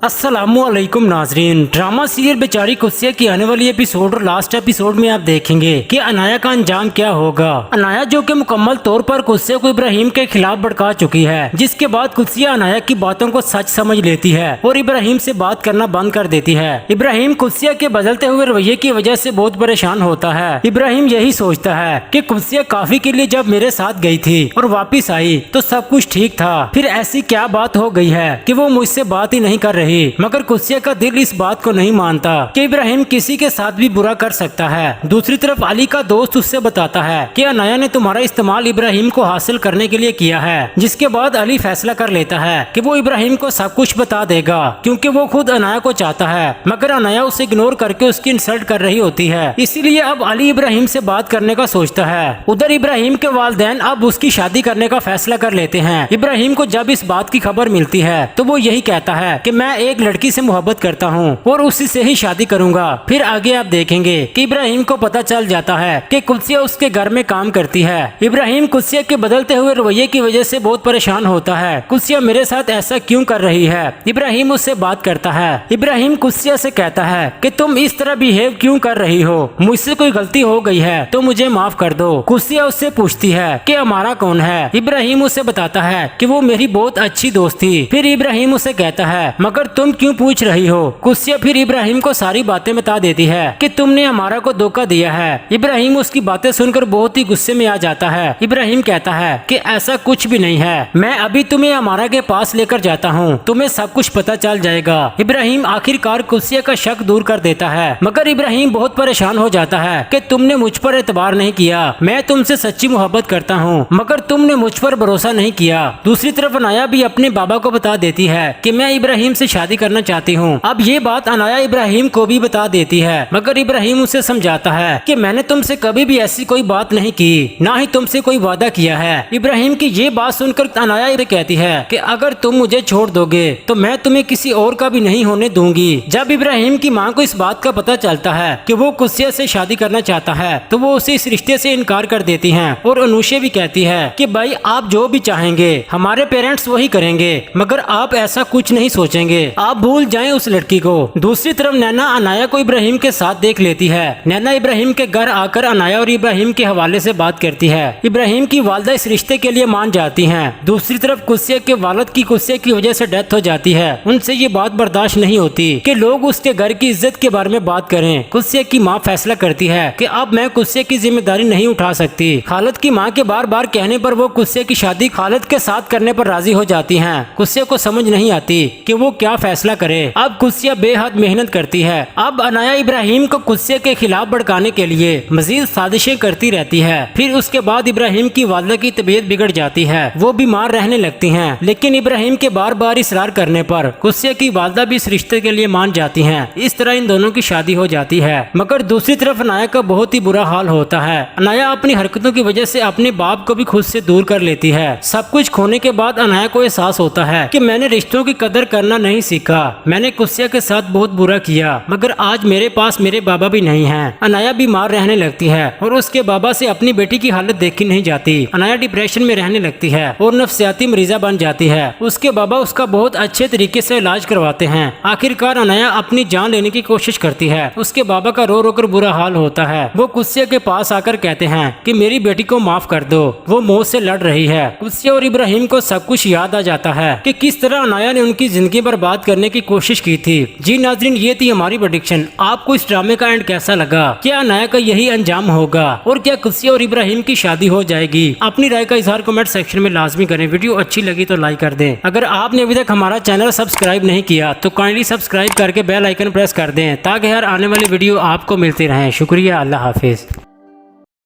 अस्सलामुअलैकुम नाजरीन। Drama serial बेचारी कुस्सिया की आने वाली एपिसोड और लास्ट एपिसोड में आप देखेंगे कि अनाया का अंजाम क्या होगा। अनाया जो कि मुकम्मल तौर पर कुस्सिया को इब्राहिम के खिलाफ भड़का चुकी है, जिसके बाद कुस्सिया अनाया की बातों को सच समझ लेती है और इब्राहिम से बात करना बंद कर देती है। इब्राहिम कुस्सिया के बदलते हुए रवैये की वजह से बहुत परेशान होता है। इब्राहिम यही सोचता है कि कुस्सिया काफी के लिए जब मेरे साथ गई थी और वापिस आई तो सब कुछ ठीक था, फिर ऐसी क्या बात हो गई है कि वो मुझसे बात ही नहीं कर रही। मगर कुस्सिया का दिल इस बात को नहीं मानता कि इब्राहिम किसी के साथ भी बुरा कर सकता है। दूसरी तरफ अली का दोस्त उससे बताता है कि अनाया ने तुम्हारा इस्तेमाल इब्राहिम को हासिल करने के लिए किया है, जिसके बाद अली फैसला कर लेता है कि वो इब्राहिम को सब कुछ बता देगा क्योंकि वो खुद अनाया को चाहता है। मगर अनाया उसे इग्नोर करके उसकी इंसल्ट कर रही होती है, इसीलिए अब अली इब्राहिम से बात करने का सोचता है। उधर इब्राहिम के वालिदैन अब उसकी शादी करने का फैसला कर लेते हैं। इब्राहिम को जब इस बात की खबर मिलती है तो वो यही कहता है कि मैं एक लड़की से मोहब्बत करता हूँ और उसी से ही शादी करूंगा। फिर आगे आप देखेंगे कि इब्राहिम को पता चल जाता है कि कुस्सिया उसके घर में काम करती है। इब्राहिम कुस्सिया के बदलते हुए रवैये की वजह से बहुत परेशान होता है। कुस्सिया मेरे साथ ऐसा क्यों कर रही है? इब्राहिम उससे बात करता है। इब्राहिम कुस्सिया से कहता है कि तुम इस तरह बिहेव क्यों कर रही हो? मुझसे कोई गलती हो गई है तो मुझे माफ कर दो। कुस्सिया उससे पूछती है कि हमारा कौन है? इब्राहिम उसे बताता है कि वो मेरी बहुत अच्छी दोस्त थी। फिर इब्राहिम उसे कहता है मगर तुम क्यों पूछ रही हो? कुस्सिया फिर इब्राहिम को सारी बातें बता देती है कि तुमने हमारा को धोखा दिया है। इब्राहिम उसकी बातें सुनकर बहुत ही गुस्से में आ जाता है। इब्राहिम कहता है कि ऐसा कुछ भी नहीं है, मैं अभी तुम्हें हमारा के पास लेकर जाता हूँ, तुम्हें सब कुछ पता चल जाएगा। इब्राहिम आखिरकार कुस्सिया का शक दूर कर देता है, मगर इब्राहिम बहुत परेशान हो जाता है कि तुमने मुझ पर एतबार नहीं किया, मैं तुमसे सच्ची मोहब्बत करता हूँ मगर तुमने मुझ पर भरोसा नहीं किया। दूसरी तरफ अनाया भी अपने बाबा को बता देती है कि मैं इब्राहिम से शादी करना चाहती हूँ। अब ये बात अनाया इब्राहिम को भी बता देती है, मगर इब्राहिम उसे समझाता है कि मैंने तुमसे कभी भी ऐसी कोई बात नहीं की, ना ही तुमसे कोई वादा किया है। इब्राहिम की ये बात सुनकर अनाया इसे कहती है कि अगर तुम मुझे छोड़ दोगे तो मैं तुम्हें किसी और का भी नहीं होने दूंगी। जब इब्राहिम की माँ को इस बात का पता चलता है कि वो कुस्सिया से शादी करना चाहता है तो वो उसे इस रिश्ते से इनकार कर देती है और अनुषा भी कहती है कि भाई आप जो भी चाहेंगे हमारे पेरेंट्स वही करेंगे, मगर आप ऐसा कुछ नहीं सोचेंगे, आप भूल जाएं उस लड़की को। दूसरी तरफ नैना अनाया को इब्राहिम के साथ देख लेती है। नैना इब्राहिम के घर आकर अनाया और इब्राहिम के हवाले से बात करती है। इब्राहिम की वालदा इस रिश्ते के लिए मान जाती हैं। दूसरी तरफ कुस्सिया के वालिद की कुस्सिया की वजह से डेथ हो जाती है। उनसे ये बात बर्दाश्त नहीं होती कि लोग उसके घर की इज्जत के बारे में बात करें। कुस्सिया की माँ फैसला करती है कि अब मैं कुस्सिया की जिम्मेदारी नहीं उठा सकती। खालिद की माँ के बार बार कहने पर वो कुस्सिया की शादी खालिद के साथ करने पर राजी हो जाती हैं। कुस्सिया को समझ नहीं आती कि वो क्या फैसला करे। अब कुस्सिया बेहद मेहनत करती है। अब अनाया इब्राहिम को कुस्सिया के खिलाफ भड़काने के लिए मजीद साजिशें करती रहती है। फिर उसके बाद इब्राहिम की वालिदा की तबीयत बिगड़ जाती है, वो बीमार रहने लगती हैं। लेकिन इब्राहिम के बार बार इसरार करने पर कुस्सिया की वालिदा भी इस रिश्ते के लिए मान जाती हैं। इस तरह इन दोनों की शादी हो जाती है। मगर दूसरी तरफ अनाया का बहुत ही बुरा हाल होता है। अनाया अपनी हरकतों की वजह से अपने बाप को भी खुद से दूर कर लेती है। सब कुछ खोने के बाद अनाया को एहसास होता है कि मैंने रिश्तों की कदर करना नहीं सीखा, मैंने कुस्सिया के साथ बहुत बुरा किया, मगर आज मेरे पास मेरे बाबा भी नहीं हैं। अनाया बीमार रहने लगती है और उसके बाबा से अपनी बेटी की हालत देखी नहीं जाती। अनाया डिप्रेशन में रहने लगती है और नफ्सियाती मरीजा बन जाती है। उसके बाबा उसका बहुत अच्छे तरीके से इलाज करवाते हैं। आखिरकार अनाया अपनी जान लेने की कोशिश करती है। उसके बाबा का रो रो कर बुरा हाल होता है। वो कुस्सिया के पास आकर कहते हैं कि मेरी बेटी को माफ कर दो, वो मौत से लड़ रही है। कुस्सिया और इब्राहिम को सब कुछ याद आ जाता है कि किस तरह अनाया ने उनकी जिंदगी बर्बाद करने की कोशिश की थी। जी नाजरीन, ये थी हमारी प्रेडिक्शन। आपको इस ड्रामे का एंड कैसा लगा? क्या अनाया का यही अंजाम होगा और क्या कुस्सिया और इब्राहिम की शादी हो जाएगी? अपनी राय का इजहार कमेंट सेक्शन में लाजमी करें। वीडियो अच्छी लगी तो लाइक कर दें। अगर आपने अभी तक हमारा चैनल सब्सक्राइब नहीं किया तो काइंडली सब्सक्राइब करके बेल आइकन प्रेस कर दें ताकि हर आने वाली वीडियो आपको मिलती रहे। शुक्रिया, अल्लाह हाफिज।